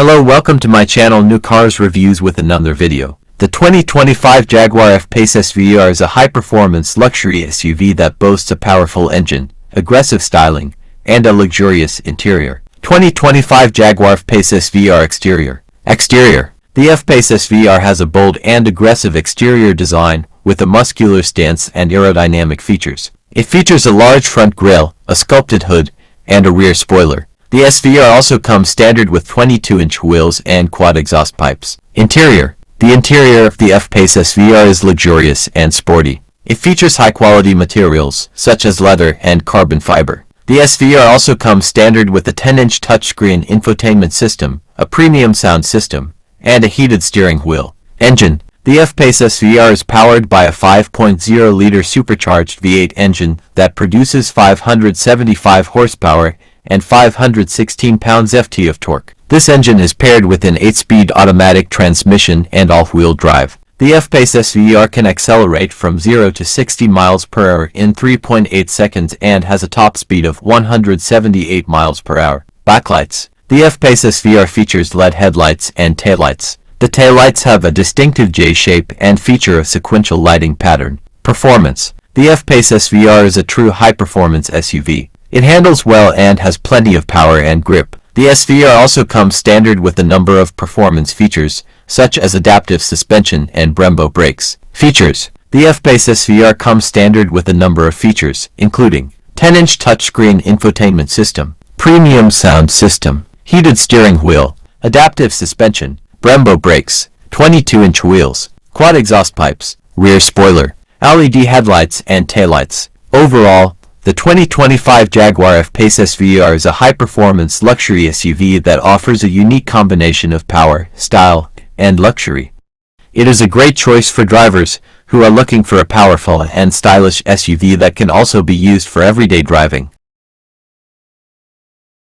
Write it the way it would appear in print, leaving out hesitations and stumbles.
Hello, welcome to my channel New Cars Reviews with another video. The 2025 Jaguar F-Pace SVR is a high-performance luxury SUV that boasts a powerful engine, aggressive styling, and a luxurious interior. 2025 Jaguar F-Pace SVR Exterior. The F-Pace SVR has a bold and aggressive exterior design with a muscular stance and aerodynamic features. It features a large front grille, a sculpted hood, and a rear spoiler. The SVR also comes standard with 22-inch wheels and quad exhaust pipes. Interior. The interior of the F-Pace SVR is luxurious and sporty. It features high-quality materials, such as leather and carbon fiber. The SVR also comes standard with a 10-inch touchscreen infotainment system, a premium sound system, and a heated steering wheel. Engine. The F-Pace SVR is powered by a 5.0-liter supercharged V8 engine that produces 575 horsepower and 516 pounds-ft of torque. This engine is paired with an 8-speed automatic transmission and all-wheel drive. The F-Pace SVR can accelerate from 0 to 60 miles per hour in 3.8 seconds and has a top speed of 178 miles per hour. Backlights. The F-Pace SVR features LED headlights and taillights. The taillights have a distinctive J shape and feature a sequential lighting pattern. Performance. The F-Pace SVR is a true high-performance SUV. It handles well and has plenty of power and grip. The SVR also comes standard with a number of performance features, such as adaptive suspension and Brembo brakes. Features. The F-Pace SVR comes standard with a number of features, including 10-inch touchscreen infotainment system, premium sound system, heated steering wheel, adaptive suspension, Brembo brakes, 22-inch wheels, quad exhaust pipes, rear spoiler, LED headlights and taillights. Overall, the 2025 Jaguar F-Pace SVR is a high-performance luxury SUV that offers a unique combination of power, style, and luxury. It is a great choice for drivers who are looking for a powerful and stylish SUV that can also be used for everyday driving.